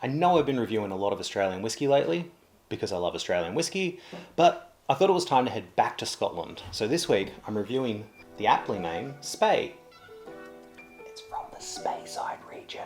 I know I've been reviewing a lot of Australian whiskey lately because I love Australian whiskey, but I thought it was time to head back to Scotland. So this week I'm reviewing the aptly named Spey. It's from the Speyside region.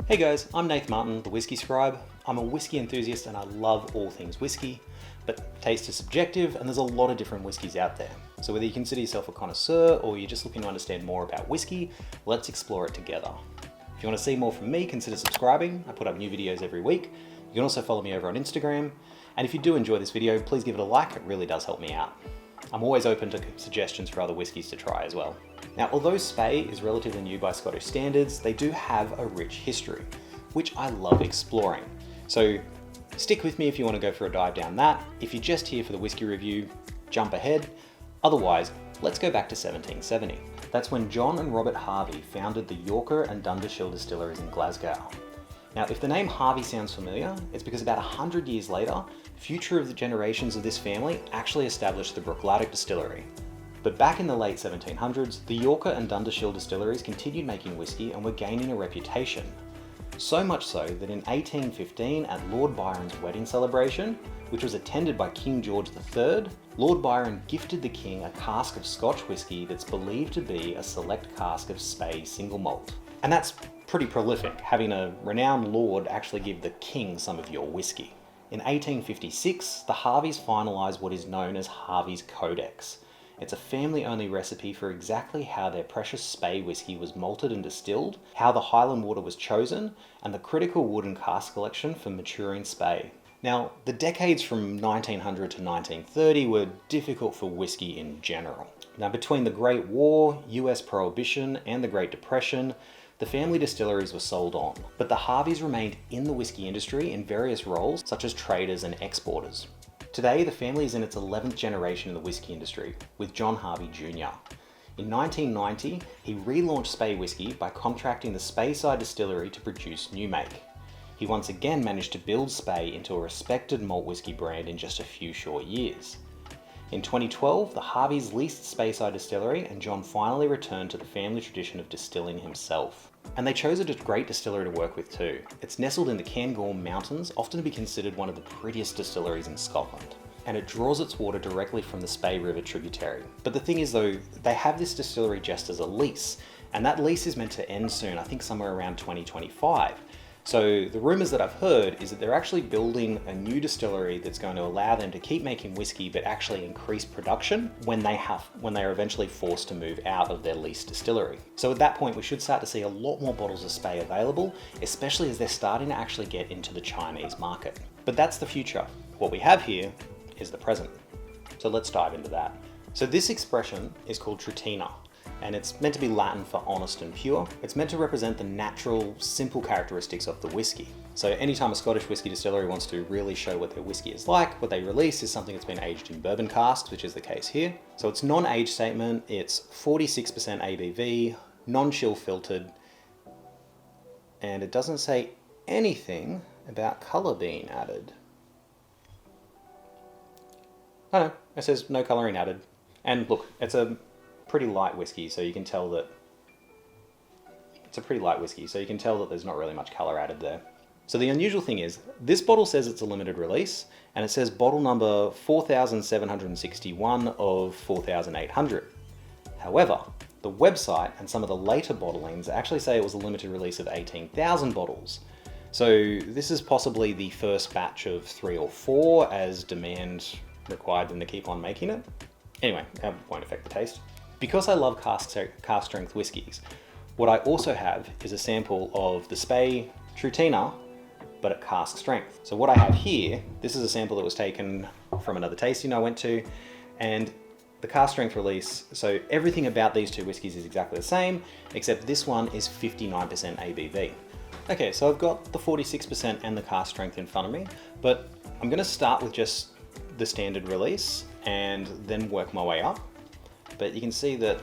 Hey guys, I'm Nath Martin, the Whiskey Scribe. I'm a whiskey enthusiast and I love all things whiskey, but taste is subjective and there's a lot of different whiskies out there. So whether you consider yourself a connoisseur or you're just looking to understand more about whiskey, let's explore it together. If you want to see more from me, consider subscribing. I put up new videos every week. You can also follow me over on Instagram. And if you do enjoy this video, please give it a like, it really does help me out. I'm always open to suggestions for other whiskies to try as well. Now, although Spey is relatively new by Scottish standards, they do have a rich history, which I love exploring. So stick with me if you want to go for a dive down that. If you're just here for the whiskey review, jump ahead. Otherwise, let's go back to 1770. That's when John and Robert Harvey founded the Yorker and Dundashill distilleries in Glasgow. Now, if the name Harvey sounds familiar, it's because about 100 years later, future of the generations of this family actually established the Bruichladdich Distillery. But back in the late 1700s, the Yorker and Dundashill distilleries continued making whiskey and were gaining a reputation. So much so that in 1815, at Lord Byron's wedding celebration, which was attended by King George III, Lord Byron gifted the king a cask of Scotch whiskey that's believed to be a select cask of Spey single malt. And that's pretty prolific, having a renowned lord actually give the king some of your whiskey. In 1856, the Harveys finalised what is known as Harvey's Codex. It's a family-only recipe for exactly how their precious Spey whisky was malted and distilled, how the Highland water was chosen, and the critical wood and cask collection for maturing Spey. Now, the decades from 1900 to 1930 were difficult for whiskey in general. Now, between the Great War, US Prohibition, and the Great Depression, the family distilleries were sold on, but the Harveys remained in the whiskey industry in various roles, such as traders and exporters. Today, the family is in its 11th generation in the whiskey industry, with John Harvey Jr. In 1990, he relaunched Spey Whisky by contracting the Speyside Distillery to produce new make. He once again managed to build Spey into a respected malt whiskey brand in just a few short years. In 2012, the Harveys leased Speyside Distillery and John finally returned to the family tradition of distilling himself. And they chose a great distillery to work with too. It's nestled in the Cairngorm Mountains, often to be considered one of the prettiest distilleries in Scotland. And it draws its water directly from the Spey River tributary. But the thing is though, they have this distillery just as a lease, and that lease is meant to end soon, I think somewhere around 2025. So the rumours that I've heard is that they're actually building a new distillery that's going to allow them to keep making whiskey but actually increase production when they are eventually forced to move out of their leased distillery. So at that point we should start to see a lot more bottles of Spey available, especially as they're starting to actually get into the Chinese market. But that's the future. What we have here is the present. So let's dive into that. So this expression is called Trutina, and it's meant to be Latin for honest and pure. It's meant to represent the natural, simple characteristics of the whiskey. So anytime a Scottish whiskey distillery wants to really show what their whiskey is like, what they release is something that's been aged in bourbon casks, which is the case here. So it's non-age statement, it's 46% ABV, non-chill filtered, and it doesn't say anything about colour being added. Oh no, it says no colouring added. And look, it's a pretty light whiskey, so you can tell that there's not really much colour added there. So the unusual thing is, this bottle says it's a limited release, and it says bottle number 4761 of 4800. However, the website and some of the later bottlings actually say it was a limited release of 18,000 bottles. So this is possibly the first batch of 3 or 4 as demand required them to keep on making it. Anyway, that won't affect the taste. Because I love cask strength whiskies, what I also have is a sample of the Spey Trutina, but at cask strength. So what I have here, this is a sample that was taken from another tasting I went to, and the cask strength release, so everything about these two whiskies is exactly the same, except this one is 59% ABV. Okay, so I've got the 46% and the cask strength in front of me, but I'm gonna start with just the standard release and then work my way up. But you can see that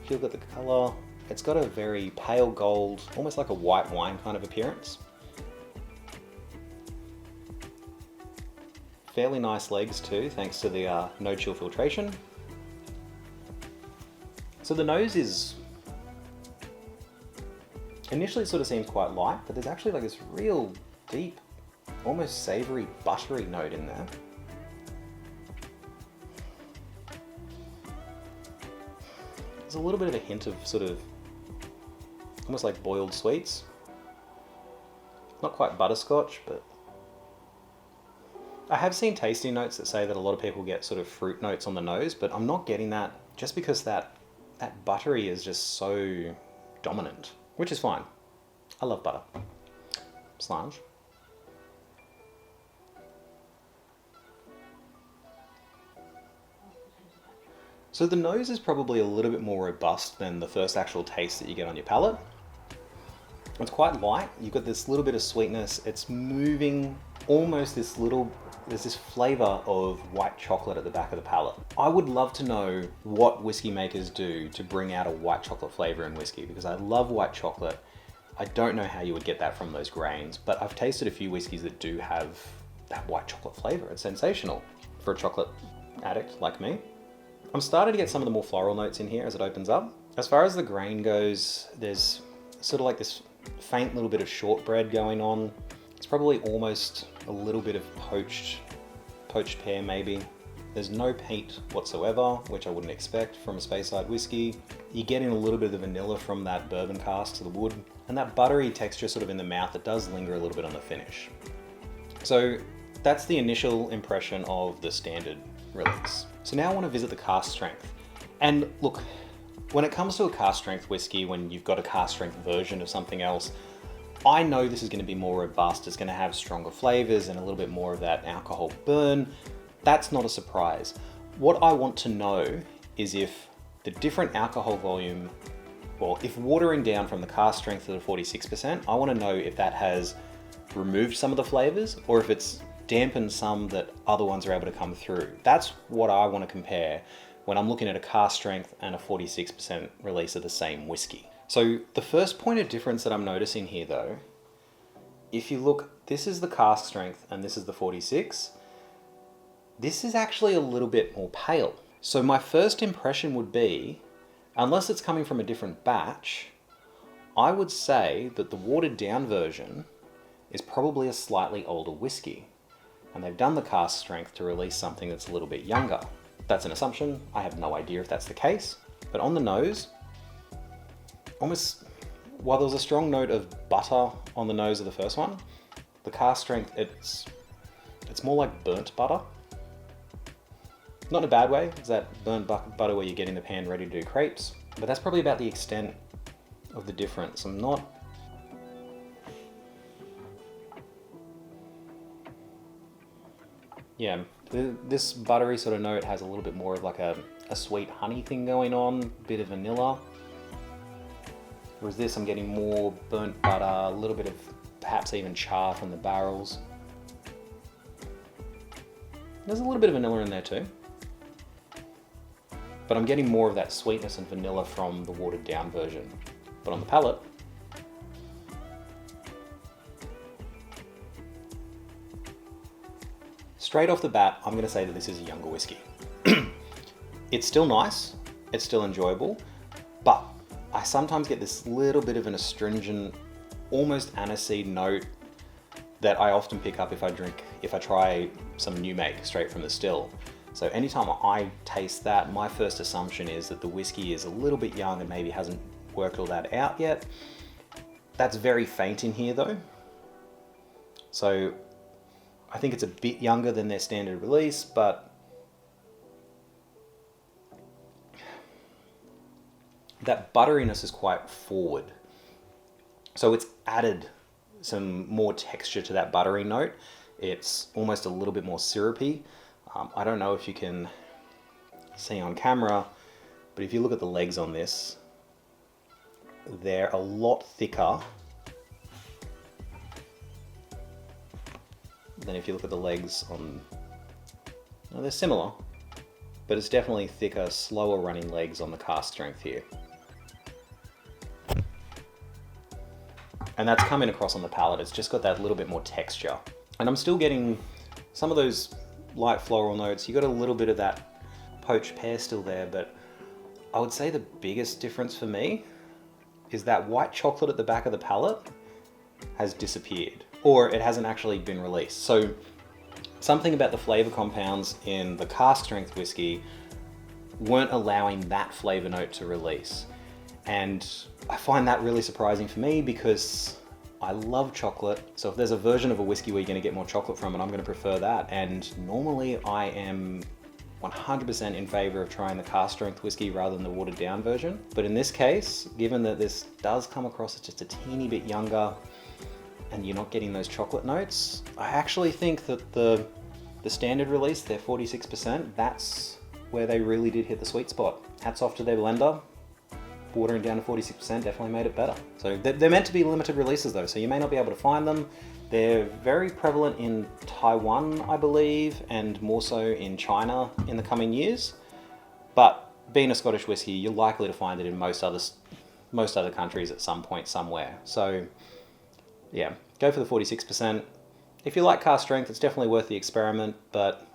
if you look at the colour, It's got a very pale gold, almost like a white wine kind of appearance. Fairly nice legs too, thanks to the no chill filtration. So the nose is, initially it sort of seems quite light, but there's actually like this real deep, almost savory, buttery note in there. There's a little bit of a hint of sort of almost like boiled sweets. Not quite butterscotch, but I have seen tasting notes that say that a lot of people get sort of fruit notes on the nose, but I'm not getting that just because that buttery is just so dominant, which is fine. I love butter. Slange. So the nose is probably a little bit more robust than the first actual taste that you get on your palate. It's quite light. You've got this little bit of sweetness. It's moving almost this little, there's this flavor of white chocolate at the back of the palate. I would love to know what whiskey makers do to bring out a white chocolate flavor in whiskey, because I love white chocolate. I don't know how you would get that from those grains, but I've tasted a few whiskeys that do have that white chocolate flavor. It's sensational for a chocolate addict like me. I'm starting to get some of the more floral notes in here as it opens up. As far as the grain goes, there's sort of like this faint little bit of shortbread going on. It's probably almost a little bit of poached pear maybe. There's no peat whatsoever, which I wouldn't expect from a Speyside whiskey. You're getting a little bit of the vanilla from that bourbon cask to the wood, and that buttery texture sort of in the mouth that does linger a little bit on the finish. So that's the initial impression of the standard release. So now I want to visit the cask strength. And look, when it comes to a cask strength whiskey, when you've got a cask strength version of something else, I know this is going to be more robust. It's going to have stronger flavors and a little bit more of that alcohol burn. That's not a surprise. What I want to know is if the different alcohol volume, well, if watering down from the cask strength to the 46%, I want to know if that has removed some of the flavors or if it's dampened some that other ones are able to come through. That's what I want to compare when I'm looking at a cask strength and a 46% release of the same whiskey. So the first point of difference that I'm noticing here though, if you look, this is the cask strength and this is the 46. This is actually a little bit more pale. So my first impression would be, unless it's coming from a different batch, I would say that the watered down version is probably a slightly older whiskey. And they've done the cask strength to release something that's a little bit younger. That's an assumption. I have no idea if that's the case. But on the nose, almost, while there was a strong note of butter on the nose of the first one, the cask strength, it's more like burnt butter. Not in a bad way, it's that burnt butter where you get in the pan ready to do crepes. But that's probably about the extent of the difference. I'm not... Yeah, this buttery sort of note has a little bit more of like a sweet honey thing going on, bit of vanilla. Whereas this, I'm getting more burnt butter, a little bit of perhaps even char from the barrels. There's a little bit of vanilla in there too. But I'm getting more of that sweetness and vanilla from the watered down version. But on the palate, straight off the bat, I'm going to say that this is a younger whiskey. It's still nice, it's still enjoyable, but I sometimes get this little bit of an astringent, almost aniseed note that I often pick up if I try some new make straight from the still. So anytime I taste that, my first assumption is that the whiskey is a little bit young and maybe hasn't worked all that out yet. That's very faint in here though. So I think it's a bit younger than their standard release, but that butteriness is quite forward. So it's added some more texture to that buttery note. It's almost a little bit more syrupy. I don't know if you can see on camera, but if you look at the legs on this, they're a lot thicker than if you look at the legs on, well, they're similar, but it's definitely thicker, slower running legs on the cask strength here. And that's coming across on the palate. It's just got that little bit more texture. And I'm still getting some of those light floral notes. You got a little bit of that poached pear still there, but I would say the biggest difference for me is that white chocolate at the back of the palate has disappeared, or it hasn't actually been released. So something about the flavor compounds in the cask strength whiskey weren't allowing that flavor note to release. And I find that really surprising for me because I love chocolate. So if there's a version of a whiskey where you're going to get more chocolate from it, I'm going to prefer that. And normally I am 100% in favor of trying the cask strength whiskey rather than the watered down version. But in this case, given that this does come across as just a teeny bit younger and you're not getting those chocolate notes, I actually think that the standard release, their 46%, that's where they really did hit the sweet spot. Hats off to their blender. Watering down to 46% definitely made it better. So they're meant to be limited releases though, so you may not be able to find them. They're very prevalent in Taiwan, I believe, and more so in China in the coming years. But being a Scottish whiskey, you're likely to find it in most other countries at some point somewhere. So yeah, go for the 46%. If you like cask strength, it's definitely worth the experiment, but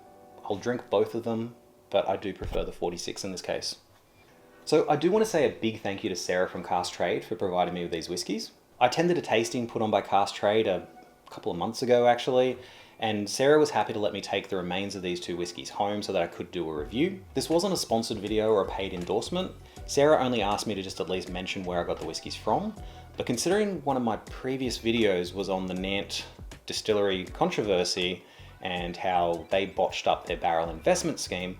I'll drink both of them, but I do prefer the 46 in this case. So I do want to say a big thank you to Sarah from Cask Trade for providing me with these whiskies. I attended a tasting put on by Cask Trade a couple of months ago actually, and Sarah was happy to let me take the remains of these two whiskies home so that I could do a review. This wasn't a sponsored video or a paid endorsement. Sarah only asked me to just at least mention where I got the whiskies from, but considering one of my previous videos was on the Malt Distillery controversy and how they botched up their barrel investment scheme,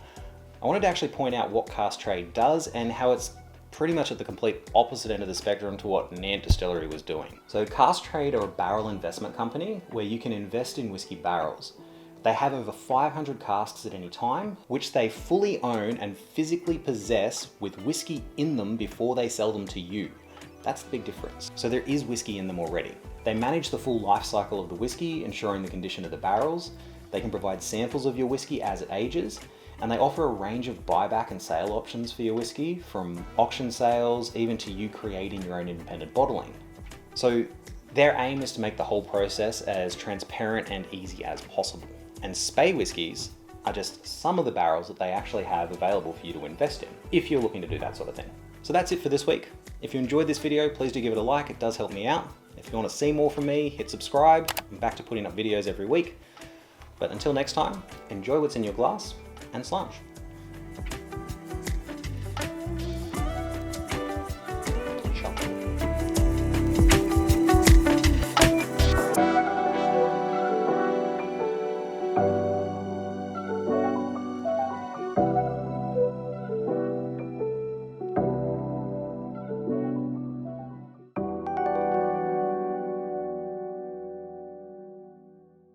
I wanted to actually point out what Cask Trade does and how it's pretty much at the complete opposite end of the spectrum to what Malt Distillery was doing. So Cask Trade are a barrel investment company where you can invest in whiskey barrels. They have over 500 casks at any time, which they fully own and physically possess with whiskey in them before they sell them to you. That's the big difference. So there is whiskey in them already. They manage the full life cycle of the whiskey, ensuring the condition of the barrels. They can provide samples of your whiskey as it ages, and they offer a range of buyback and sale options for your whiskey, from auction sales even to you creating your own independent bottling. So their aim is to make the whole process as transparent and easy as possible. And Spey whiskies are just some of the barrels that they actually have available for you to invest in, if you're looking to do that sort of thing. So that's it for this week. If you enjoyed this video, please do give it a like, it does help me out. If you want to see more from me, hit subscribe. I'm back to putting up videos every week. But until next time, enjoy what's in your glass and slange.